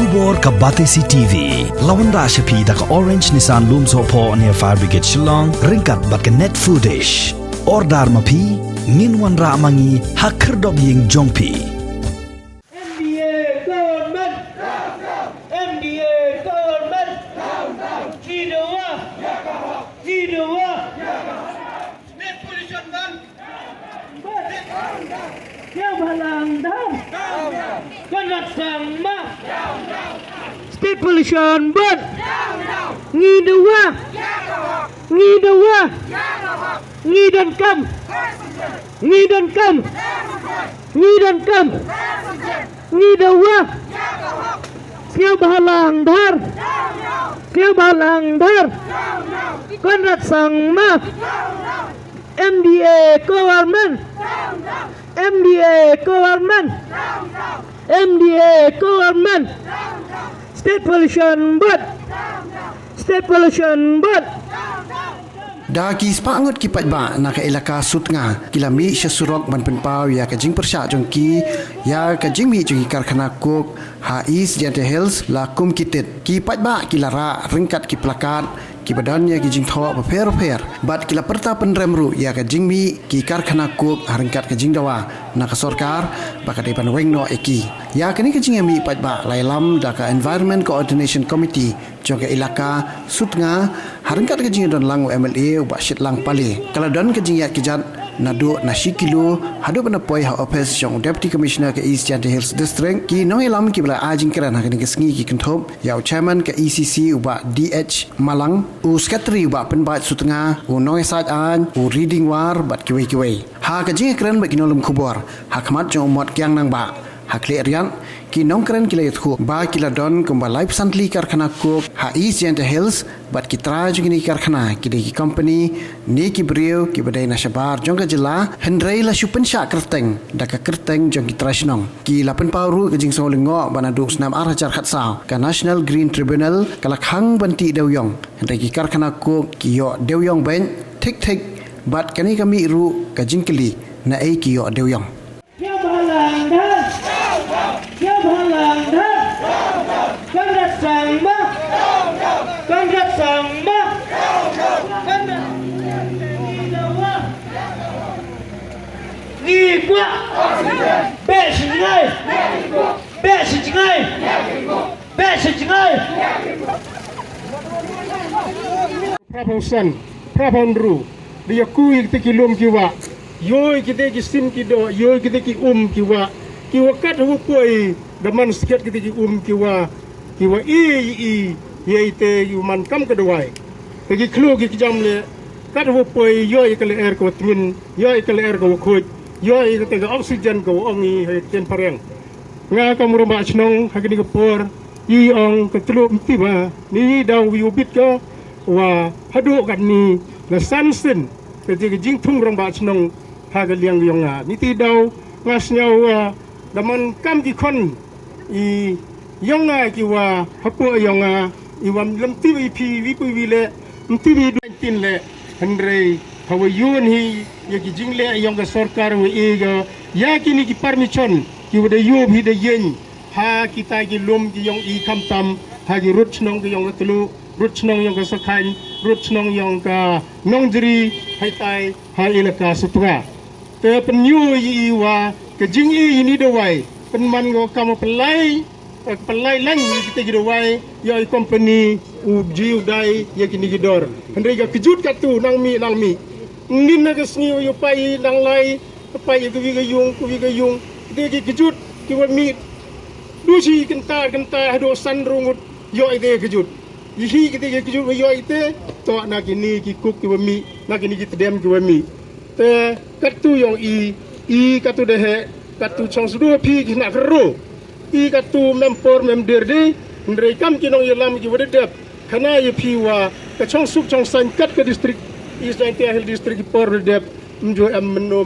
Kubor ka Batesi TV lawanda shapi da ka Orange Nissan Lumso po near Fire Brigade Shillong ringkat bat ka net footage ordar mapi minwan ra mangi hakir dog ying jongpi MDA government MDA government Jidawa net pollution ban Kêu Balang down Kanat Sangma State pollution ban Ngidawa Ngidan kam Ngidawa Kêu Balang Dhar Kanat Sangma MDA government State pollution ban Daki Spah Ngut ki Paidbah na ka ilaka sutnga kilami syasurok ban penpau ya ka jing Pyrshah jongki ya ka Jingmih jongki Karkhana kok ha is jante hills la kum kitit ki Paidbah kilara ringkat ki plakat ki badannya ki jing thawa per bat kila perta penremru ya ka Jingmih ki Karkhana kok ringkat ka jing dawa na ka sorkar baka depan wengno eki ya kini ka Jingmih Paidbah lailam da ka Environment Coordination Committee jongka ilaka sutnga haringkat ka jing don langu MLA ubak shit lang pali kalau don ke jingyat kijat nadu nasi kilo hadu bana poi ha office jong deputy commissioner ke East Jante Hills district ki no elam ki bala ajing keran ha ke sengi ki kenthop yau chairman ke ECC ubak DH Malang u secretary ubak penbat sutengah u no sat an u reading war bat kiwe ha ke jing keran bak kinolom kubor ha khamat jong mot kyang nang ba ha kle rian ki nong keren kila yathu ba kila don kumba live santli Karkhana kok ha East Jante Hills bat kitra jong ni Karkhana ki de company ni ki brio ki badai nashabar jong ka jela hendrai la supensha kerteng da ka kerteng jong kitra shnong ki lapen pauru ke jing solingo bana du snam ar hajar khatsau ka National Green Tribunal kala khang banti dewyong hendrai ki Karkhana kok ki yo dewyong ben tik bat kani kami ru ka jingkeli na ai ki yo dewyong Nghi quá Bệ sĩ ngay Prabhan ru dia kui kita kilom kiwa yoi kita kisin kido yoi kita ki kiwa kat hu poi daman sikit kita ki kiwa i yeite yuman kam kedawai bagi klu ki jam le kat hu poi yoi kale air ko tin yoi kale air ko khoj yoi kita oksigen ko ongi he ten pareng nga kamuro ba chnong hagini ko por i ong ketlu mtiba ni daw wi ubit ko wa hadu kan ni la sansen ketika jing thung rong ba chnong haga liang yonga ni ti daw ngasnyau daman kam ki kon i yonga ki wa hapo yonga i wam lam ti wi pi wi pu wi le mti wi tin le andre hawa yun hi ya ki jing le yonga sarkar wi e ga ya ki ni ki permission ki wada yob hi de yen ha kita ki lum ki yong i kam tam ha ki rut chnong ki yong tlu rut chnong yong ka sakhain rut chnong yong ka nongjri hai tai ha ilaka sutra te penyu yi wa ke jing i ni do wai pen man go kam pelai lang kita gi do wai yo company u jiu dai ye ki ni gidor andre ga kejut ka tu nang mi nin na gesni yo pai nang lai pai ku wi ga yung de gi kejut ki wa mi dusi kenta hado san rungut yo ide kejut yihi kita ge kejut yo ite to na kini ki kuk ki wa mi na kini ki tedem ki wa mi te katu yang i katu dehe katu chong sudu pi ki na kro i katu mempor memderde ndre kam ki nong yelam ki wede dep kana ye pi wa ka chong suk chong san kat ka district East 90 Hill District por dep menjo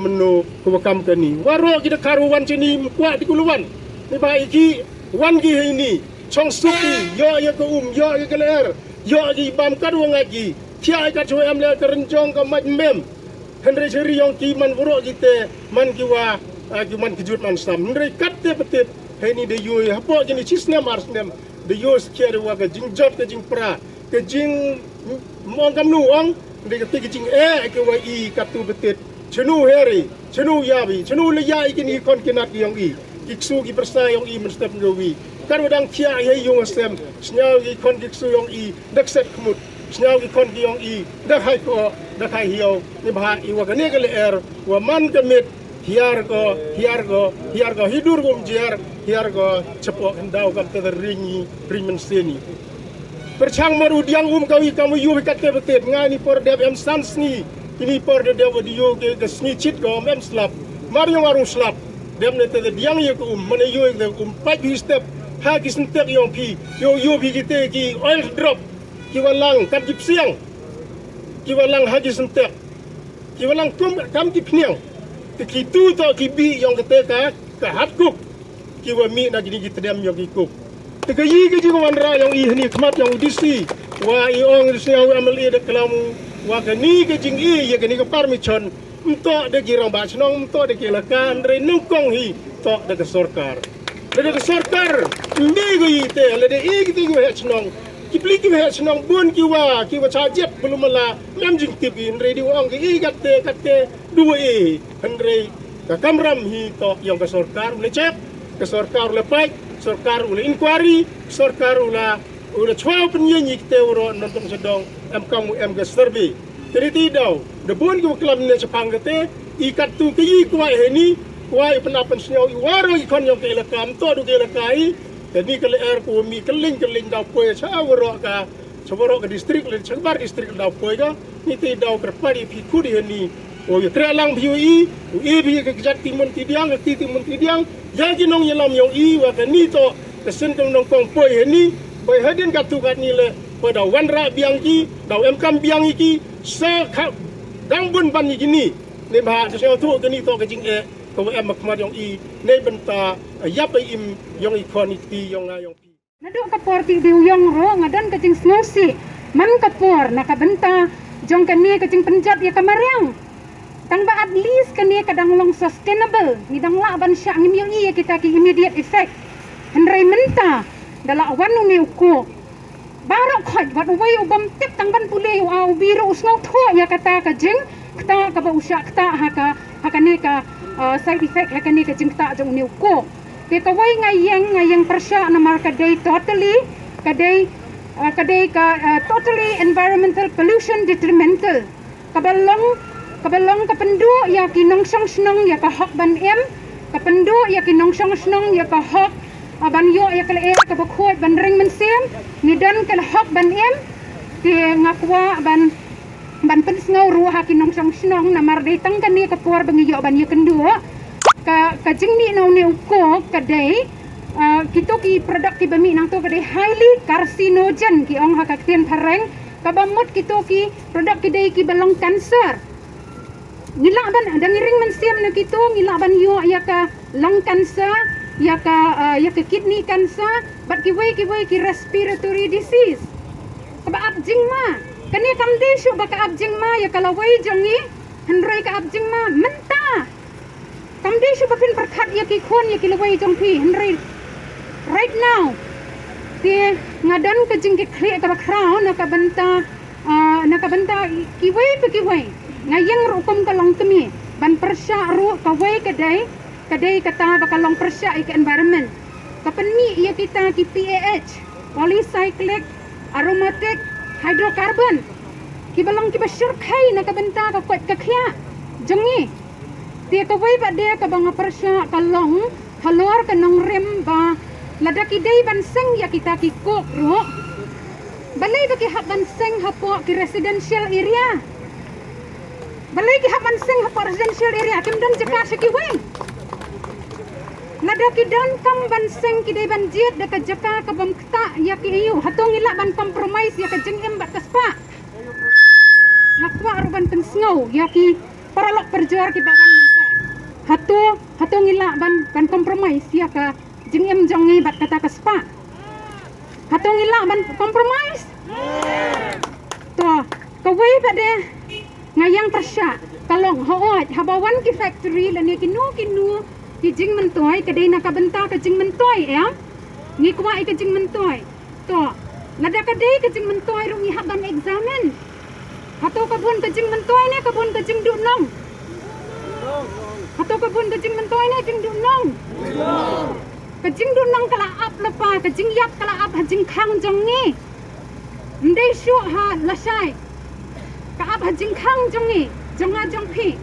meno kewakam kani waro kita karuwan sini kuat di kuluan ni baiki wan gi ini chong suki yo ya ko yo ya ke ler yo gi bam kan wong lagi tia ka choi am le kerencong ka mat mem henry seri yang ki man waro kita man kiwa ki man kijut man sam henry kat te betit ini de yo hapo jini cisna mars nem de yo skiare wa ka jing job ka jing pra ka jing mong kam nu ong de ka ti jing ke wa I katu betit chenu heri chenu yabi chenu le ya ikini kon kinat yang I kiksu ki persa yang I menstep ngawi kan wadang kia ye yung asem snyau ki kon kiksu yang I dak set kmut snyau ki kon yang I dak hai ko dak hai hiyo ni bha I wa kane kale er wa man kamit hiar ko hidur gum jiar hiar ko cepo endau kam te ringi rimen seni perchang maru diang kawi kamu yu kat te betet ngani por deb em sans ni ini por de deb di yu ke sni chit go mem slap mar yang warung slap dem ne te diang ye ko mane yu de pat bi step ha ki sentek yong pi yo pi kite ki oil drop ki walang kat gip siang ki walang ha ki sentek ki walang kam ki pniang ki tu to ki bi yang kete ka hat kuk ki wa mi na gini ki tedam yang ki kuk te ka yi ki ko wan ra yang I ni khmat yang udisi wa I ong disi au amal I de kelamu wa ka ni ke jing I ye ka ni ka permission untuk de girang ba chnong untuk de kelakan re nungkong hi to de ka sarkar de ka sarkar ni go I te le de I ki ti go he chnong ki pli ki he chnong bun ki wa cha jet belum mala mem jing tip in re di ong ki I katte dua I henry ka kamram hi to yang ka sarkar le cek ka sarkar le pai sarkar ule inquiry sarkar ula chwa penyanyi kita uro nonton sedang kamu ga survey jadi tidak de bon ki klam ne chapang kete ikat tu ki kuai heni kuai penapan snyau waro ikon yang ke elakam to du ke elakai jadi kele air ku mi keling da poe cha waro ka distrik le changbar distrik da poe ga ni ti dau kerpari pi ku di heni o ya trelang bi I bi ke jat timun tidiang ti timun tidiang ya jinong yelam yang I wa ka ni to kesen kong nong kong poe heni bai hadin ka tu kat ni le pada wanra biang ki dau em kam biang iki sa dang bun ban ni gini ne ba se tu ke ni to ke jing ko em makmat yang I ne benta yap im yang equality yang nga yang pi nadok ka porti diu yang ro ngadan ka jing snosi man ka por nakabenta jong kani ka jing penjat ya kamariang tang ba at least kani kadang long sustainable ni dang la ban sya ngim yang I kita ki immediate effect henry menta dala wanu ni ko barok khot wat wai ubam tip tang ban pule au biro usnau tho ya kata ka jing kta ka ba usya kta haka ne ka side effect haka ne ka jing kta jong ni ko te ka wai ngayang Pyrshah na marka day totally totally environmental pollution detrimental kabalong kapendu ya kinong snong ya ka hok ban em kapendu ya kinong snong ya ka hok ban yo ya kala ka bakhot ban ring men sem ni dan kala hok ban em ti ngakwa ban pensngau ru ha kinong snong na marday tang kan ni ka por bangi yo ban yo kendu ka jingmih nau ne uko kadai kito ki produk ki bami nang to kadai highly carcinogen ki ong hakakten thareng kabamot kito ki produk ki dai ki balong cancer ngilaban dan ring men sem na kito ngilaban yo ya ka lung cancer ya ka kidney cancer bat ki wei ki respiratory disease kaba ab jingma kani kam de shu ba ka ab jingma ya kala wei jongi henry ka ab jingma menta kam de shu ba pin perkhat ya ki khon ya ki lawei jong phi henry right now te ngadan ka jing ki khri ka ba crown na ka benta ki wei ngayang ru kom ka long kemi ban Pyrshah ru ka wei kadai kata bakalong Pyrshah ik environment kapeni ia kita ki PAH polycyclic aromatic hydrocarbon ki balong ki basyur khai na kabenta ka kwat ka khya jongi ti ka wei ba de ka bang Pyrshah kalong halor ka nong rem ba ladaki dei ban seng ya kita ki kok ro balai ba ki haban seng hapo ki residential area balai ki haban seng hapo residential area kim dan jeka seki wei nada ki dan kam ban seng ki dei ban jet de ka jaka ka bam kta ya ki iu hatong ila ban compromise ya ka jengem bat ka Spah hakwa ruban pensngau ya ki paralok perjuar ki bagan menta. Hatu ngila ban compromise ya ka jingem jongi bat kata ka Spah. Hatu ngila ban compromise. To kawai pada ngayang Pyrshah kalong hoot habawan ki factory lani kinu ki jing mentoi kedai nak benta ke jing mentoi ya. Ni kuai ke jing mentoi. To nada kedai ke jing mentoi rumi haban examen. Atau kebun ke jing mentoi ni kebun ke jing duk nong. Atau kebun ke jing mentoi ni jing duk nong. Ke jing duk nong kala ap lepa ke jing yap kala ap ha jing khang jong ni. Ndai syu ha lasai. Ka ap ha jing khang jong ni. Jong pi.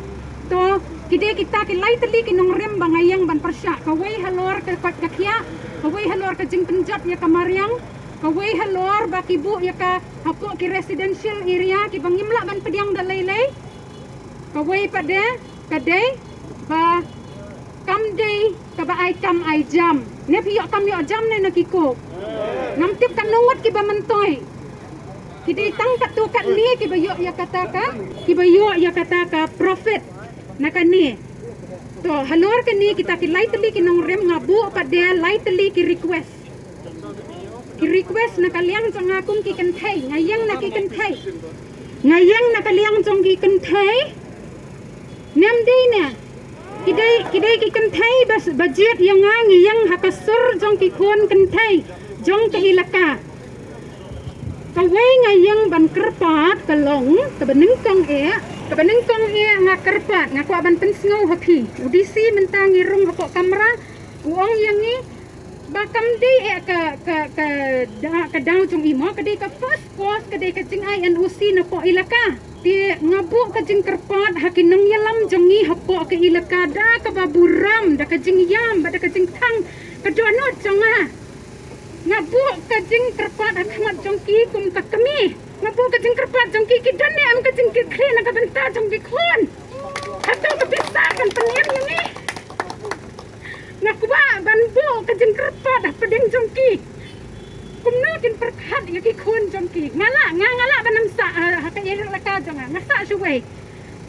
To kide kita ki lai teli ki nong rem bangayang ban Pyrshah kawai halor ke kot kakia kawai halor ke jing penjat ya kamariang kawai halor baki bu ya ka hapok ki residential area ki bangimla ban pediang dalai kawai pada kadai ba kam day ka ba ai kam ai jam ne piyok kam yo jam ne nakiko ngam tip kan nungut ki ba mentoi ki dei tang kat tu kat ni ki ba yo ya kata ka profit nakani to halor ke ni kita ki lai teli ki nong rem ngabu pada lai teli ki request na kaliang jong akum ki kenthai ngayang na ki kenthai ngayang na kaliang jong ki kenthai nem dei na kidai ki kenthai bas budget yang ngayang hakasur jong ki khon kenthai jong ke ilaka kawai ngayang ban kerpat kalong kebening kong ngakerpat ngaku aban pensngau hapi udisi mentang irung hapok kamera uang yang ni bakam di ka dau jong imo kadai ka first post kadai ka jing INOC na po ilaka di ngabuk ka jing kerpat hakinong yalam jongi hapok ke ilaka da ka baburam da ka jing yam da ka jing tang kedua no jonga ngabuk ka jing kerpat hakmat jongki kum ka kami ngabuk ka jing kerpat jongki ki dan ne am ka jing ki khle na ka benta jongki khon atau ka bisa kan pengir ni ngakwa banbu ka jing kerpat peding jongki kumna kin perkhat ya ki khon jongki ngala banam sa ha ka yer laka jonga ngasa suwe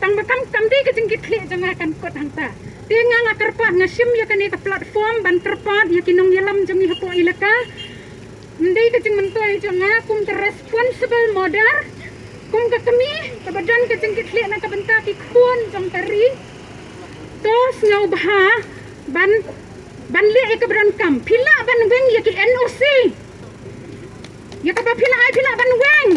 tang bakam kamdi ka jing ki khle jonga kan kot hangta tinga ngakerpat ngasim ya kan ka platform ban kerpat ya kinong yalam jongi hapo ilaka ndai ka jing mentoi jonga kum ka responsible modar kum ka kami ka badan ka jing ki khle na ka benta ki khon jong tari tos ngau bha ban le ka badan kam phila ban weng ya ki NOC ya ka ba phila ban weng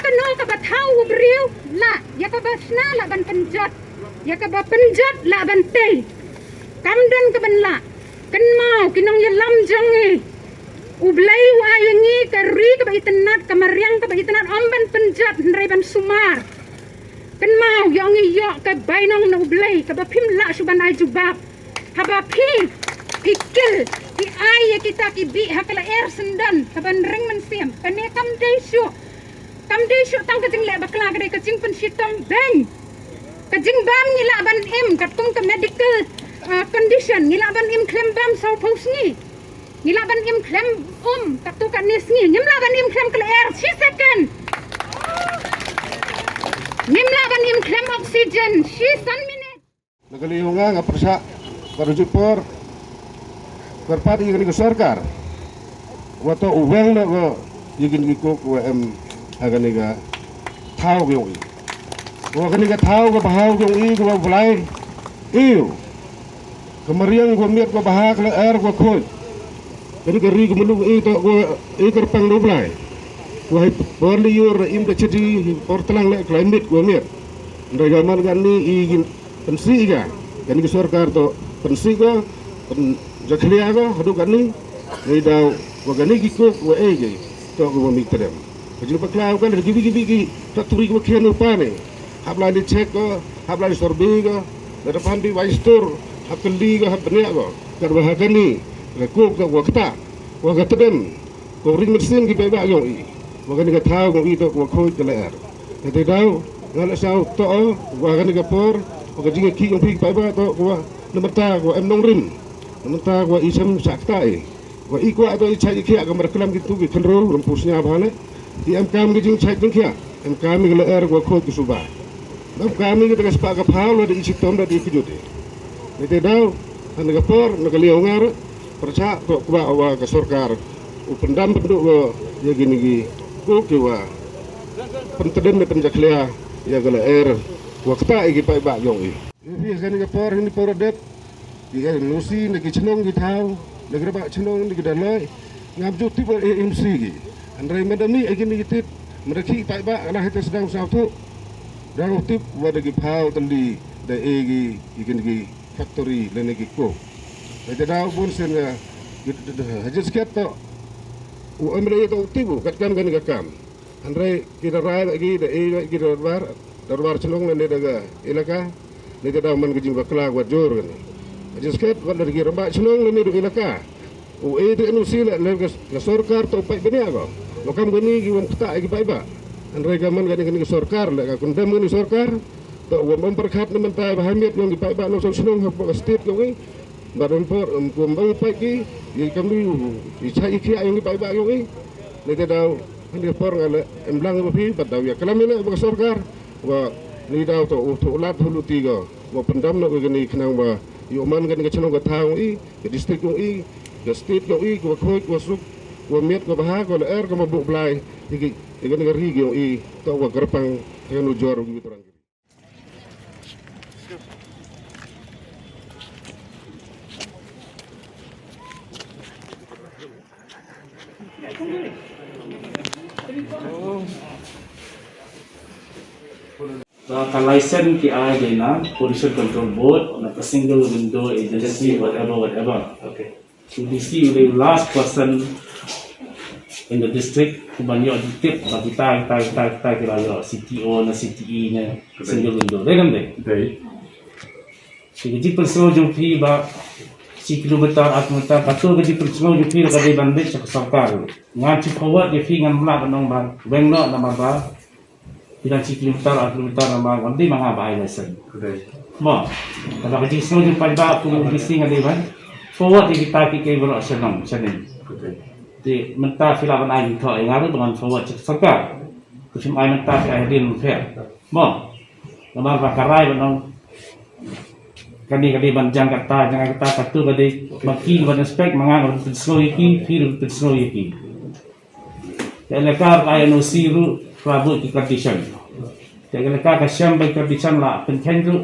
kano ka ba thau briu la ya ka ba sna la ban penjat ya ka ba penjat la ban tei kam dan ka ban la kan mau kinong yalam jangi ublai wa yangi ka ri ka ba itenat kamariang ka ba itenat amban penjat ndrai ban sumar kan mau yangi yo ka bainong na ublai ka ba phim la suban ai jubab haba phi pikil ki ai ya kita ki bi hakala air sendan ka ban ring men siam kane kam dei syu tang ka jing le bakla ka dei ka jing pen sitong bang ka jing bam ni la ban em kat kum ka medical condition ngila ban im klem bam so pos ni ngila ban im klem kat tu kat nis ni ngimla ban im klem kala air 6 second ngimla ban im klem oxygen 6 minute nagalihunga nga Pyrshah karujuk por kerpat igani ke sarkar wato uweng na ko igin ko em agani ga thau gyong i agani ga thau ga bahau gyong i ko bulai iu kemariang ko miat ko bahak la air ko khoi jadi kari ko menu i to ko i kerpang do bulai ko hai porli yor im ka chiti portlang le climate ko miat ndai gaman gan ni igin pensi ga gani ke sarkar to pensi ga jaklia ga hadu gani ni daw wa gani ki ko wa ege to ko mi tadam kajil paklau kan gibi ki taturi ko kian upane habla ni check ko habla ni sorbe ga da pandi waistur hakli ga habne ga karba hakani la ko ga wakta wa ga tadam ko ring mesin ki beba yo i wa gani ga thau ko i to ko khoi kala te daw ngala sao to wa gani ga por wa ga jinga ki ki beba to ko namata ko em nong rim namata ko isam sakta e wa iko ato ichai ki aga markalam gitu ki khenro rumpusnya bhane di am kami jing cek jing kia am kami gele gua kod ke Subah am kami kita Spah ke Paulo di isi tom di kejut ni tedau han ke por nak liau ngar percaya tok kuba awa ke sorkar upendam penduk go ya gini gi ko kiwa penteden de penjaklia ya gele wakta igi Paidbah yong ini kan ke por ini por det di kan nusi nak cenong di tau nak ba cenong di dalai ngam juti per AMC gi andai medami agini gitit mereki Paidbah lah kita sedang satu dan tip wada gi pau tali da egi igin gi factory lene gi ko da da bun sen haja sket to u amre to tibu katkan kan gakam andai kita rai lagi da egi gi darbar celong lene daga ilaka ni da man gi bakla wa jor kan haja sket wada gi ramba celong lene do ilaka u itu sila lega sorkar to pai benia ko lokam gani gi won peta gi Paidbah andai gaman gani sorkar la kundam gani sorkar to won memperkhat nemen tai bahamit yang gi Paidbah no senong hab state ko ngi badan por kum bang pai gi gi kam di chai ki ayong gi Paidbah yo ngi ne te dau ande por ngale emblang bo phi badaw ya kalamene ba sorkar wa ni dau to ulat hulu tiga wa pendam no gani khnang ba yo man gani chenong ga thang i ke district ko i ke state ko i ko khoi ko suk ko miet ko bah ko ko mabuk blai iki gani ri gi i to wa gerpang henu jor gi turang Ka license ki ay na pollution control board na single window agency whatever. Okay. So this is the last person in the district who banyo tip bagi tai kira CTO na CTE na single window. Dengan deh. So jadi personal jumpi ba si kilometer atmeter patul jadi personal jumpi kadai bandit sa sarkar. Ngaci forward di fingan mla kanong ba benglo na ba tidak kilometer nama nanti mga bahay lesson. Mo, kalau kita semua jumpa Paidbah pun bising ada kan, forward kita kiki berok senang. Di mentah filapan ayu thọ ngaruh dengan forward sarkar. Kucing ayu mentah fi aydin fair. Mo, nama bakarai benong kadi banjang kata jangan kata satu kadi maki ban spek mangang slow iki feel slow iki. Elekar ayu no siru Prabu di condition. Jadi kalau kasyam baik condition lah, penting tu.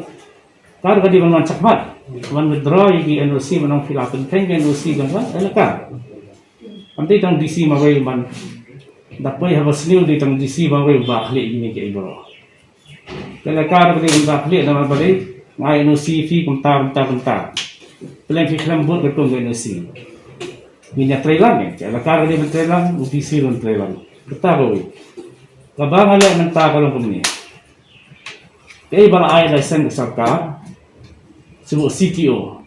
Kalau kadi mana cakmat, mana withdraw ini NOC mana filah penting NOC kan? Elakar. Nanti tang DC mawai man. Dapat habis new di tang DC mawai bakli ini ke ibu. Elakar kadi bakli nama balik, ngai NOC fi kumtar. Pelan fi kelambut ketung NOC. Minyak trailer ni. Elakar kadi trailer, UPC run trailer. Betul. Kabang ala mentah kalau kami. Kaya bala ay license sarkar, sebut CTO.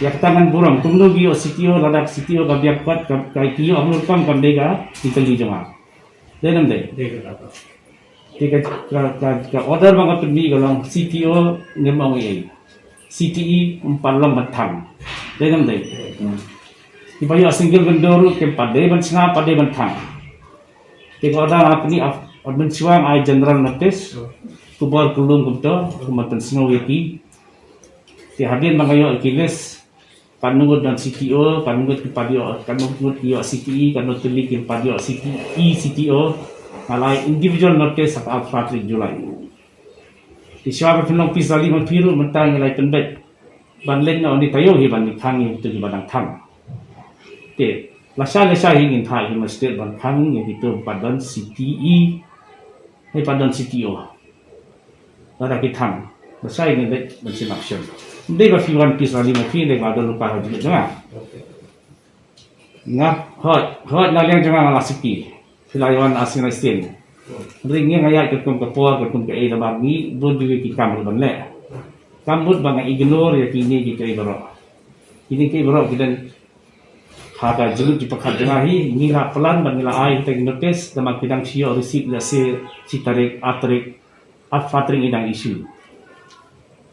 Yak tangan burang, tumno giyo CTO ladak CTO kabiyak pat kay kiyo amul kam dega ditali jama. Denam de. Ka order mga pindi kalau CTO ngemaw ay. CTE umpalang matang. Denam de. Ibayo single vendor ke padai ban singa padai ban thang. Tengok orang apa ni admin siwang ay general notice kubal kulung kumto kumatan singaw yaki ti hadin mangayo ikiles panungod dan CTO panungod kipadio kanungod iyo CTE kanungod tulik kipadio CTO alay individual notice at outfatri July ti siwang pinong pisali magpiru mentang ilay penbet banleng na oni tayo hiban ni tangi tu gibadang tham ti Lasya hingin thai hima state ban khang yang itu padan CTE hay padan CTO. Nada kitang. Lasya hingin dek bensin action. Hindi ba fi one piece lagi mafi dek ada lupa hajud jangan. Ngap hot na liang jangan ngalasipi. Filayan asin asin. Ringnya ngaya ketum kapor ketum ke ida bagi bodu ki kamul banle. Kamut bang ignore ya kini ki ibaro. Kini ki ibaro kita Hata jeluk di pekat derahi, ngira pelan dan ngira air teng notice, dalam kidang sio receipt la si tarik fatring idang isu.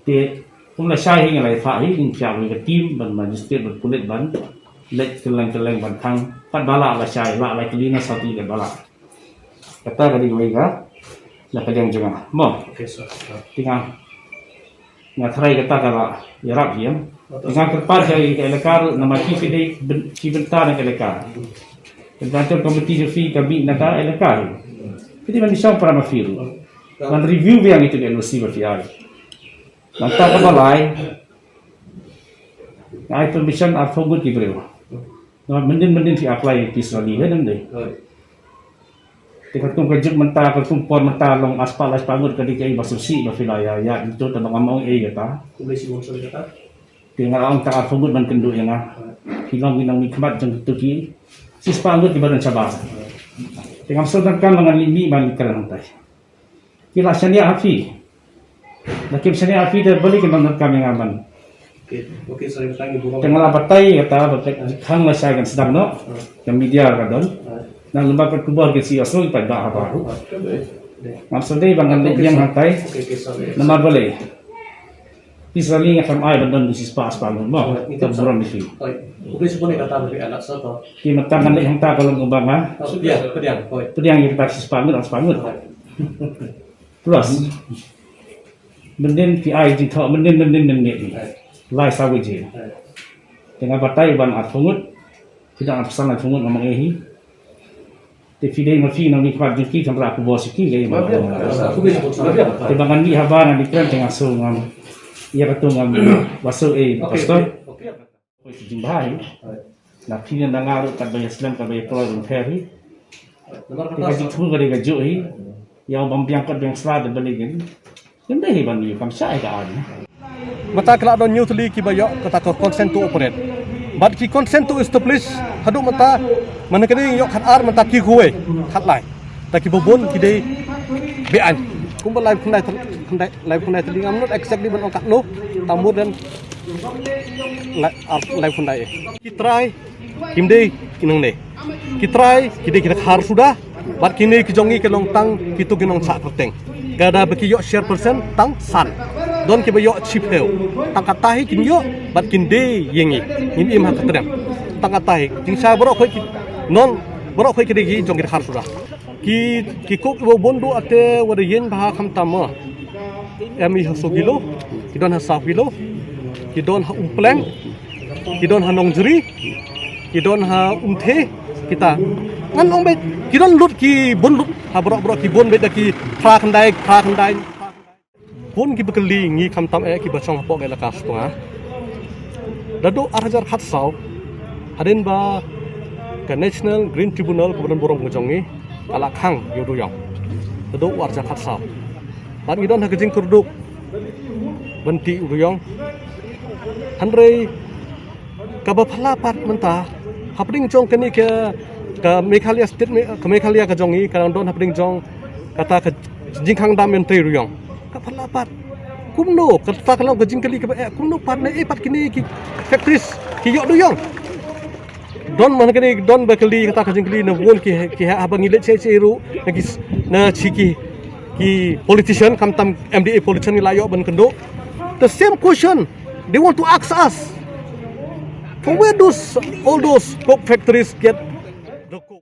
Te kumla syai ngira lai fahi ing siap ngira tim ban magistrate berkulit ban let keleng ban kang pat bala la syai la kelina satu ke bala. kata kali mereka nak kalian jangan mau tinggal ngatrai kata kalau yarap dia tinggal kerpas dari elekar nama kibentar dari elekar Tentang kompetisi fee kami nak elekar jadi mana siapa pernah mafiru man review yang itu dia mesti mafiai nanti kabalai I permission are for good gitu nah mending si apply Pyrshah ni kan deh Tingkat tu kerja mentah, kerja por mentah long aspal ngut ketika ibu susi berfilaya ya itu tentang ngomong kata. Tinggal orang tak fokus man kendu yang hilang nikmat jeng tuki si Spah ngut di badan Sabah. Tinggal sedangkan dengan limi man keren hantai. Kila senia afi. Nakib senia afi terbalik dengan kami ngaman. Okey saya bertanya burung. Tengah batai kata hang saya kan sedang no. Yang media kadon. Nang lembaga kubur ke si asal Paidbah baru. Maksudnya bangan yang hantai nama boleh. Pyrshah ni akan ai bandan di Spah mau terburan di sini. Boleh sebenarnya kata lebih anak satu. Kita tangan yang tak kalau ngubang Pediang yang tak Spah ngut. Plus mendin PI di thọ mendin ni. Lai sawi je. Tengah batai ban afungut. Tidak pesan afungut ngomong ehi. Tidak mafi nak nikmat jeki sampai aku bawa sikit gaya. Tibangan ni habaran di kran tengah so ngam. Ia kata ngam wasuk pastor. Jingmih. Nak kini dengar kat bayar Islam kat bayar Pulau Ferry. Kita jitu gari gajuk hi. Yang membiangkat yang selada balik ni. Yang dah hiban ni kam syai ka ani. Mata kelak don neutral ki bayok kata ko consent to operate. But ki consent to establish haduk mata mana kini yok khat ar mata ki kuwe khat lai. Ta ki bobon ki dei bean. Kumpul live kundai tadi I'm not exactly ban ongkat no tambur dan live kundai. Ki try kim dei kinang ne. Ki try ki dei kita khar sudah. But kini ki jongi ke long tang ki tu kinong sak perteng. Gada beki yok share percent tang san. Don ki bayok chip heu. Tang katahi kin yok but kin dei yengi. Im im ha katrem. Tang katahi jing sa borok khoi ki non borok khoi ki dei ki jongi khar sudah. Ki kok wo bondo ate wada yen bah kham tama. Emi ha so kilo, ki don ha sa kilo, ki don ha umpleng, ki don ha nongjri, ki don ha umthe kita. Ngan ong bet ki don lut ki bon lut ha borok ki bon bet ki khra khandai. Pun ki bekeli ngi kham tam ki bachong pok la kas tunga. Dadu arhajar khat saw. Hadin ba ke National Green Tribunal kemudian borong ngejongi ala khang yodo yang. Dadu arhajar khat saw. Ban ngidon ha kejing kurduk. Benti uruyong. Handrei ka ba phalapat mentah. Hapding jong keni ke Meghalaya state ke Meghalaya ka jongi kadang don hapding jong kata ke jingkhang dam menteri ruyong. Kapalapat kumno kata kalau gajing kali ke kumno pat na pat kini ki factories ki yok duyong don man kini don bakali kata gajing kali na won ki abang ilet ceru na chiki ki politician kam tam MDA politician ni layo ban kendo the same question they want to ask us from where all those coke factories get the coke.